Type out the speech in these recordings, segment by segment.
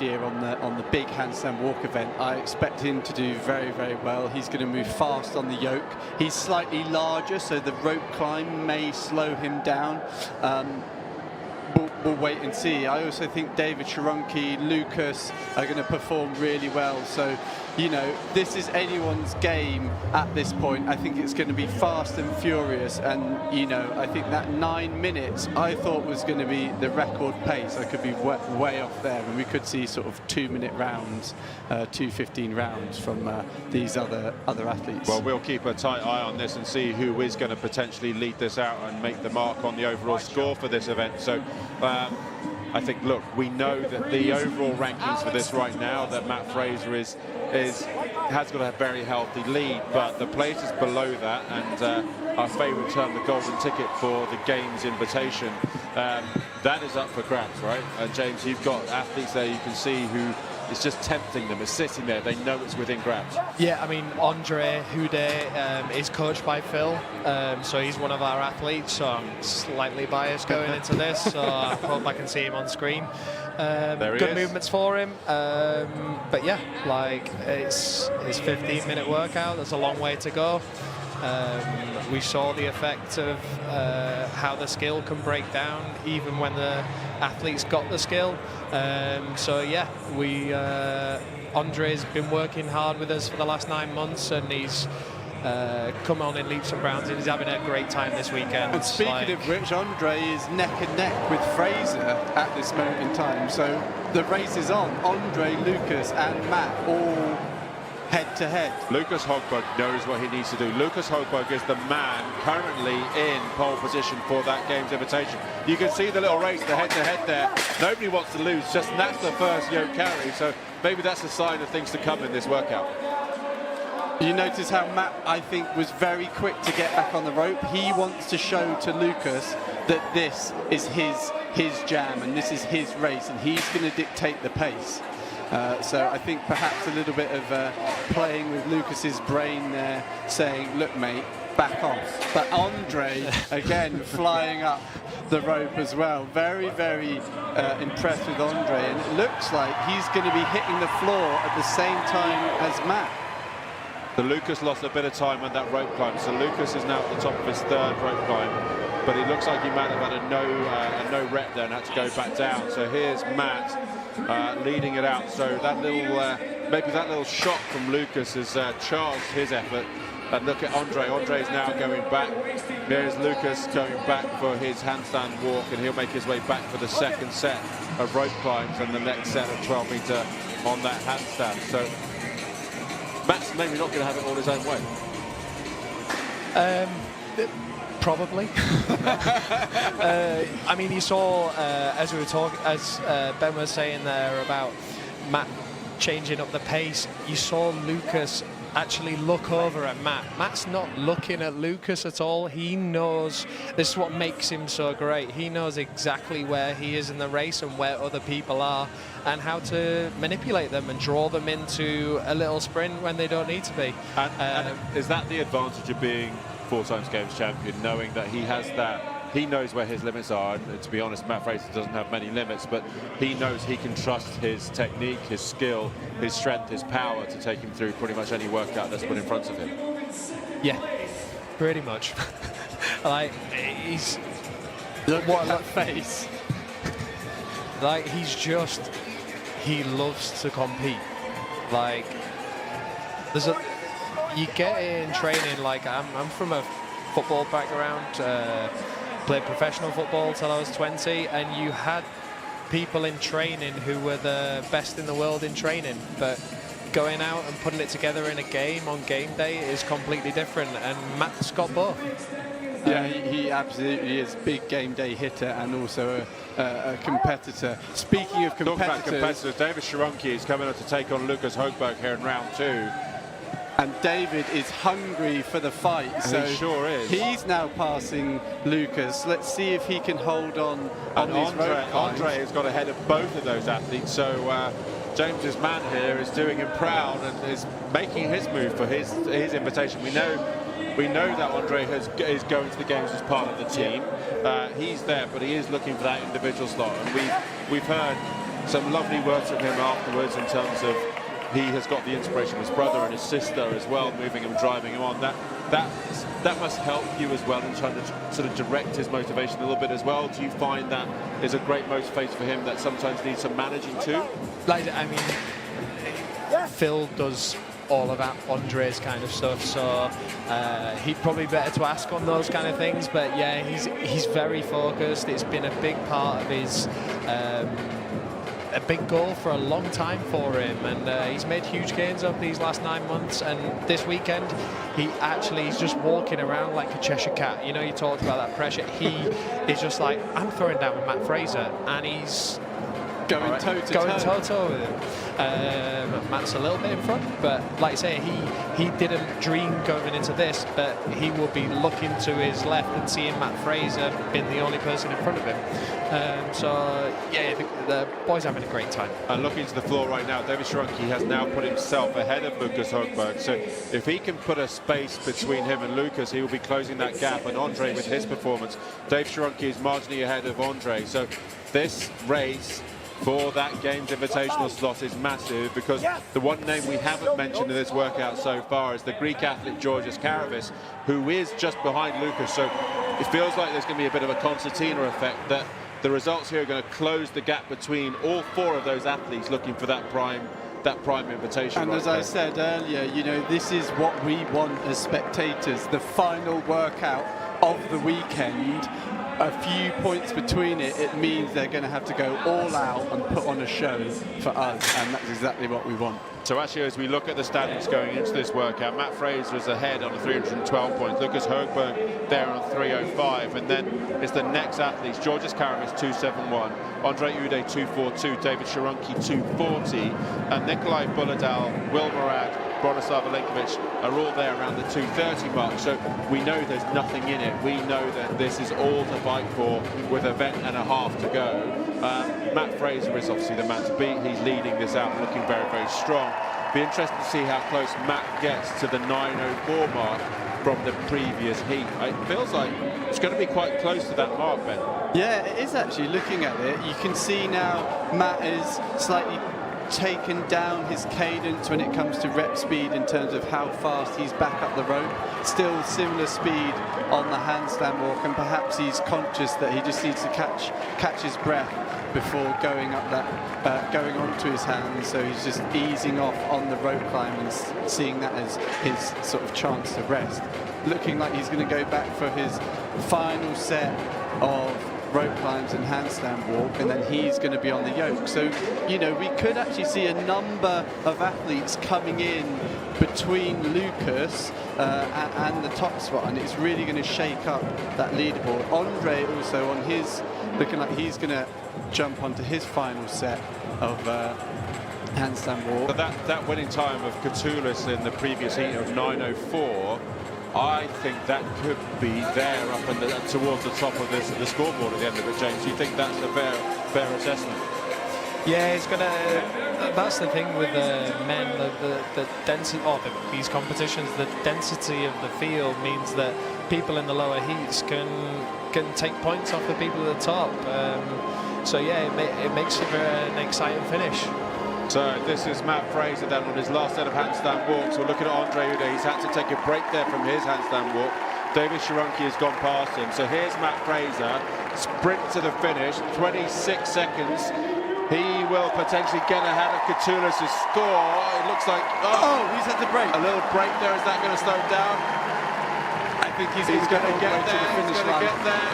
this year on the big handstand walk event. I expect him to do very, very well. He's going to move fast on the yoke. He's slightly larger, so the rope climb may slow him down. We'll wait and see. I also think David Sharonki, Lucas are going to perform really well. So, you know, this is anyone's game at this point. I think it's going to be fast and furious. And, you know, I think that 9 minutes I thought was going to be the record pace. I could be way off there. And we could see sort of 2-minute rounds, 2:15 rounds from these other athletes. Well, we'll keep a tight eye on this and see who is going to potentially lead this out and make the mark on the overall score for this event. So, I think, look, we know that the overall rankings for this right now, that Matt Fraser has got a very healthy lead, but the places below that, and our favourite term, the golden ticket for the Games invitation, that is up for grabs, right? And James, you've got athletes there you can see who is just tempting them, is sitting there, they know it's within grabs. Yeah, I mean, Andre Houdet is coached by Phil, so he's one of our athletes, so I'm slightly biased going into this, so I hope I can see him on screen. Good movements for him, but yeah, like, it's 15-minute workout, there's a long way to go. We saw the effect of how the skill can break down even when the athletes got the skill. So yeah, Andre's been working hard with us for the last 9 months, and he's come on in leaps and bounds, and he's having a great time this weekend. And speaking of which, Andre is neck and neck with Fraser at this moment in time. So the race is on. Andre, Lucas and Matt all head-to-head. Lucas Hogberg knows what he needs to do. Lucas Hogberg is the man currently in pole position for that Games invitation. You can see the little race, the head-to-head there. Nobody wants to lose, just that's the first yoke carry, so maybe that's a sign of things to come in this workout. You notice how Matt, I think, was very quick to get back on the rope. He wants to show to Lucas that this is his jam and this is his race, and he's going to dictate the pace. So I think perhaps a little bit of playing with Lucas's brain there, saying, look, mate, back off. But Andre, again, flying up the rope as well. Very, very impressed with Andre. And it looks like he's going to be hitting the floor at the same time as Matt. So Lucas lost a bit of time on that rope climb. So Lucas is now at the top of his 3rd rope climb. But it looks like he might have had a no rep there and had to go back down. So here's Matt leading it out. So that little, maybe that little shot from Lucas has charged his effort. And look at Andre. Andre is now going back. There's Lucas going back for his handstand walk, and he'll make his way back for the 2nd set of rope climbs and the next set of 12-meter on that handstand. So Matt's maybe not going to have it all his own way. Probably. I mean, you saw as we were talking, as Ben was saying there about Matt changing up the pace. You saw Lucas actually look over at Matt. Matt's not looking at Lucas at all. He knows, this is what makes him so great. He knows exactly where he is in the race and where other people are, and how to manipulate them and draw them into a little sprint when they don't need to be. And is that the advantage of being 4 times Games champion, knowing that he has that, he knows where his limits are? And to be honest, Matt Fraser doesn't have many limits, but he knows he can trust his technique, his skill, his strength, his power to take him through pretty much any workout that's put in front of him. Yeah, pretty much. Like, he's... Look at that face. Like, he's just... He loves to compete. Like, there's a... You get in training, like, I'm from a football background, played professional football till I was 20, and you had people in training who were the best in the world in training, but going out and putting it together in a game on game day is completely different, and Matt's got both. Yeah, he absolutely is. Big game day hitter and also a competitor. Speaking of competitors, David Sharonki is coming up to take on Lucas Hogberg here in round 2. And David is hungry for the fight. So he sure is. He's now passing Lucas. Let's see if he can hold on these rope climbs. Andre has got ahead of both of those athletes. So James's man here is doing him proud and is making his move for his invitation. We know that Andre is going to the Games as part of the team. He's there, but he is looking for that individual slot. And we've heard some lovely words from him afterwards in terms of he has got the inspiration of his brother and his sister as well, moving him, driving him on. That must help you as well in trying to sort of direct his motivation a little bit as well. Do you find that is a great motivator for him that sometimes needs some managing too? Like, I mean, Phil does all of that Andre's kind of stuff, so he'd probably be better to ask on those kind of things. But yeah, he's very focused. It's been a big part of his a big goal for a long time for him, and he's made huge gains over these last 9 months. And this weekend, he's just walking around like a Cheshire cat. You know, you talked about that pressure. He is just like, I'm throwing down with Matt Fraser, and he's going toe-to-toe with him. Matt's a little bit in front, but like I say, he didn't dream going into this, but he will be looking to his left and seeing Matt Fraser being the only person in front of him. So yeah, the boy's having a great time. And looking to the floor right now, David Sharonki has now put himself ahead of Lucas Högberg. So if he can put a space between him and Lucas, he will be closing that gap. And Andre, with his performance, Dave Sharonki is marginally ahead of Andre. So this race for that Games Invitational slot is massive, because the one name we haven't mentioned in this workout so far is the Greek athlete Georgios Karavis, who is just behind Lucas. So it feels like there's going to be a bit of a concertina effect, that the results here are going to close the gap between all four of those athletes looking for that prime invitation. And as I said earlier, you know, this is what we want as spectators, the final workout of the weekend. A few points between it means they're going to have to go all out and put on a show for us, and that's exactly what we want. So actually, as we look at the standings going into this workout, Matt Fraser is ahead on 312 points, Lucas Högberg there on 305, and then it's the next athletes, Georgios Karavis 271, Andre Ude 242, David Sharonki 240, and Nikolai Buladal, Will Murad, Bronislav Alenkovic are all there around the 230 mark. So we know there's nothing in it. We know that this is all to fight for with an event and a half to go. Matt Fraser is obviously the man to beat. He's leading this out, looking very, very strong. Be interested to see how close Matt gets to the 904 mark from the previous heat. It feels like it's going to be quite close to that mark, Ben. Yeah, it is actually. Looking at it, you can see now Matt is slightly taken down his cadence when it comes to rep speed in terms of how fast he's back up the rope. Still similar speed on the handstand walk, and perhaps he's conscious that he just needs to catch his breath before going up that going onto his hands. So he's just easing off on the rope climb and seeing that as his sort of chance to rest. Looking like he's going to go back for his final set of rope climbs and handstand walk, and then he's going to be on the yoke. So, you know, we could actually see a number of athletes coming in between Lucas and the top spot, and it's really going to shake up that leaderboard. Andre also on his, looking like he's going to jump onto his final set of handstand walk. But that winning time of Katulis in the previous heat of 9:04, I think that could be there up towards the top of the scoreboard at the end of it, James. Do you think that's a fair assessment? Yeah, it's gonna. That's the thing with the men. The density, these competitions, the density of the field means that people in the lower heats can take points off the people at the top. So yeah, it makes it an exciting finish. So this is Matt Fraser then on his last set of handstand walks. We're looking at Andre Ude. He's had to take a break there from his handstand walk. David Sharonki has gone past him. So here's Matt Fraser, sprint to the finish, 26 seconds. He will potentially get ahead of Katulis' score. It looks like, he's at the break. A little break there. Is that going to slow him down? I think he's going to get there. He's going to get there.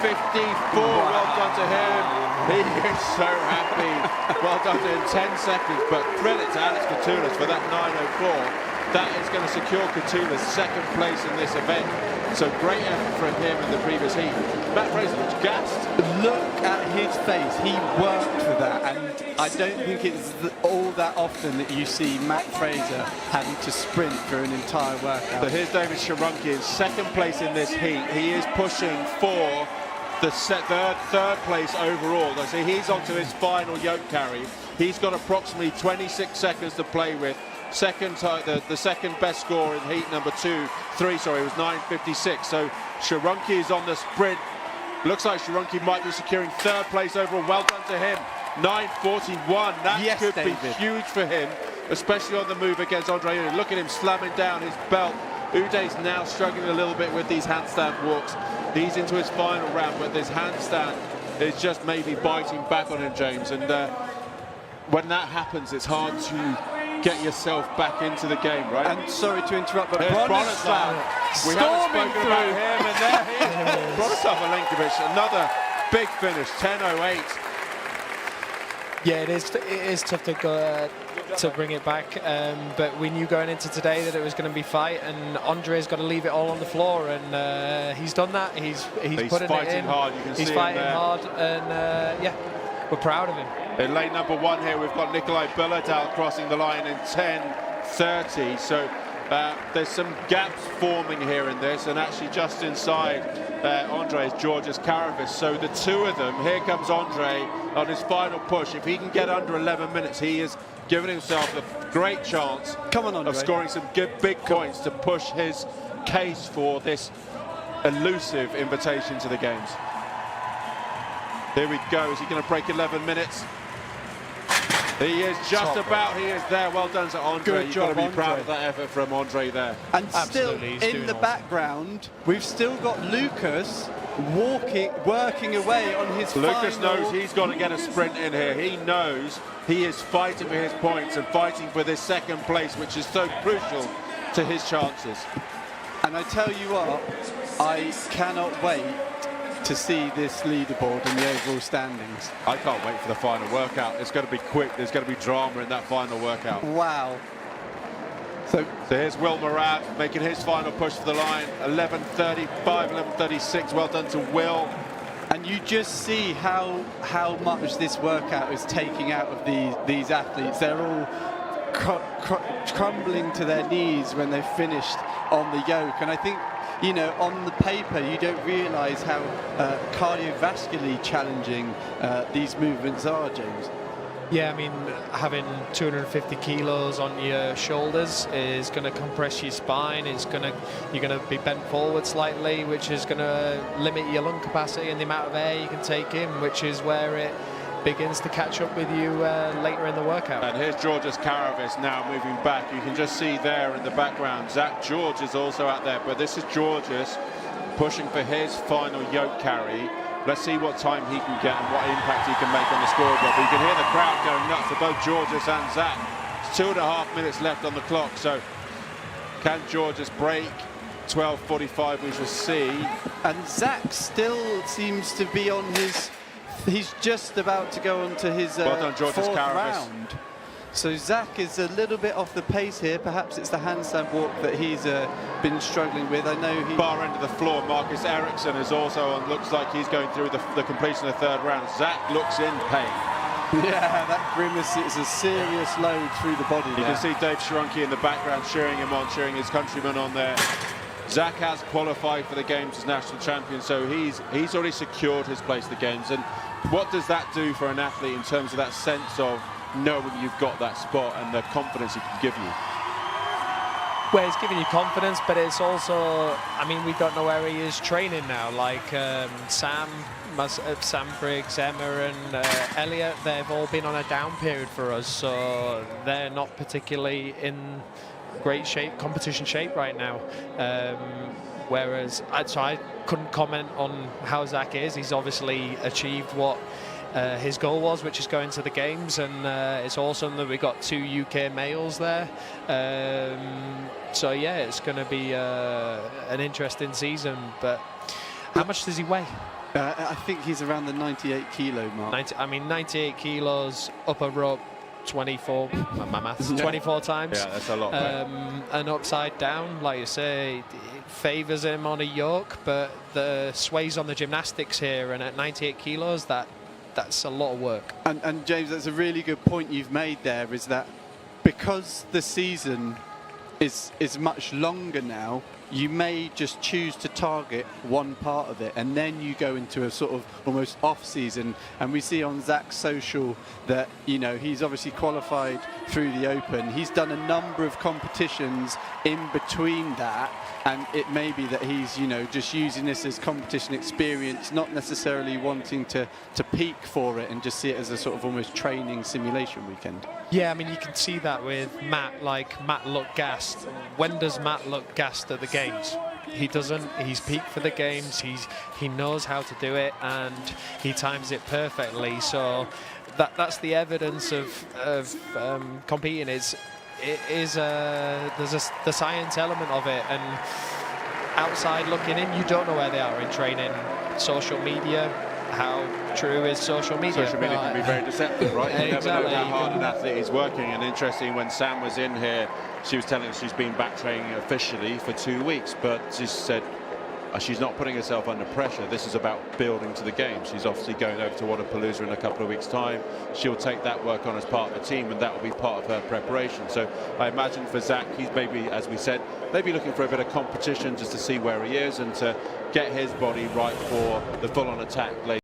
8:54. Wow. Well done to him. He is so happy. Well done to him. 10 seconds. But credit to Alex Katulis for that 9:04. That is going to secure Katulis second place in this event. So great effort from him in the previous heat. Matt Fraser looks gassed. Look at his face. He worked for that, and I don't think it's all that often that you see Matt Fraser having to sprint through an entire workout. So here's David Sharonki in second place in this heat. He is pushing for the third place overall. So he's onto his final yoke carry. He's got approximately 26 seconds to play with. The second best score in heat number 3 was 9:56. So Sharonki is on the sprint. Looks like Sharonki might be securing third place overall. Well done to him. 9:41. That Yes, could David. be huge for him, especially on the move against Andre Ude. Look at him slamming down his belt. Ude's now struggling a little bit with these handstand walks. He's into his final round, but this handstand is just maybe biting back on him, James. And when that happens, it's hard to get yourself back into the game, right? And sorry to interrupt, but There's Bronislav We haven't storming spoken through. about him, and there he is. Bronislav Alenkovic, another big finish, 10:08. Yeah, it is tough to go to bring it back, but we knew going into today that it was going to be fight, and Andre's got to leave it all on the floor, and he's done that. He's putting fighting it in. hard. You can He's see fighting him there. hard, and yeah, we're proud of him. In lane number 1 here, we've got Nikolai Biladal crossing the line in 10:30. So there's some gaps forming here in this, and actually just inside Andre is Georgios Karavis. So the two of them, here comes Andre on his final push. If he can get under 11 minutes, he is giving himself a great chance Come on, Andre. of scoring some good big points to push his case for this elusive invitation to the Games. Here we go. Is he going to break 11 minutes? He is just about. He is there. Well done to Andre. Good You've got to job, be proud Andre. of that effort from Andre there. And Absolutely, he's still in doing the awesome. background, we've still got Lucas working away on his Lucas final. knows he's got to get a sprint in here. He knows he is fighting for his points and fighting for this second place, which is so crucial to his chances. And I tell you what, I cannot wait to see this leaderboard and the overall standings. I can't wait for the final workout. It's going to be quick. There's going to be drama in that final workout. Wow. So here's Will Murad making his final push for the line. 11:35, 11:36. Well done to Will. and you just see how much this workout is taking out of these athletes. They're all crumbling to their knees when they've finished on the yoke. And I think, you know, on the paper, you don't realise how cardiovascularly challenging these movements are, James. Yeah, I mean, having 250 kilos on your shoulders is going to compress your spine. You're going to be bent forward slightly, which is going to limit your lung capacity and the amount of air you can take in, which is where it begins to catch up with you later in the workout. And here's Georgios Karavis now moving back. You can just see there in the background, Zach George is also out there, but this is Georgios pushing for his final yoke carry. Let's see what time he can get and what impact he can make on the scoreboard. But you can hear the crowd going nuts for both Georgios and Zach. It's 2.5 minutes left on the clock, so can Georgios break 12:45? We shall see. And Zach still seems to be on his... He's just about to go on to his Well done, Georgios fourth Karavis. round. So Zach is a little bit off the pace here. Perhaps it's the handstand walk that he's been struggling with. I know he... Far end of the floor, Marcus Eriksson is also on. Looks like he's going through the completion of the third round. Zach looks in pain. Yeah, that grimace is a serious load through the body. You can see Dave Sharonki in the background cheering him on, cheering his countrymen on there. Zach has qualified for the Games as national champion, so he's already secured his place at the Games. And what does that do for an athlete in terms of that sense of knowing you've got that spot and the confidence it can give you? Well, it's giving you confidence, but it's also, I mean, we don't know where he is training now. Like Sam Briggs, Emma and Elliot, they've all been on a down period for us, so they're not particularly in great shape, competition shape right now. Whereas, so I couldn't comment on how Zach is. He's obviously achieved what his goal was, which is going to the Games, and it's awesome that we got 2 UK males there. So yeah, it's going to be an interesting season. But how much does he weigh? I think he's around the 98 kilo mark. 98 kilos, upper rope 24, my maths, 24 times. Yeah, that's a lot. And upside down, like you say, it favours him on a yoke, but the sways on the gymnastics here, and at 98 kilos, that's a lot of work. And James, that's a really good point you've made there, is that because the season is much longer now, you may just choose to target one part of it, and then you go into a sort of almost off season. And we see on Zach's social that, you know, he's obviously qualified through the Open. He's done a number of competitions in between that, and it may be that he's, you know, just using this as competition experience, not necessarily wanting to peak for it, and just see it as a sort of almost training simulation weekend. Yeah, I mean, you can see that with Matt. Like, Matt looked gassed. When does Matt look gassed at the games? He doesn't. He's peaked for the games. He knows how to do it, and he times it perfectly. So that's the evidence of competing. There's the science element of it, and outside looking in, you don't know where they are in training. Social media, how true is social media? Social media can be very deceptive, right? You Exactly. never know how hard an athlete is working. And interesting, when Sam was in here, she was telling us she's been back training officially for 2 weeks, but she said she's not putting herself under pressure. This is about building to the game. She's obviously going over to Wodapalooza in a couple of weeks' time. She'll take that work on as part of the team, and that will be part of her preparation. So I imagine for Zach, he's maybe, as we said, maybe looking for a bit of competition just to see where he is and to get his body right for the full-on attack later.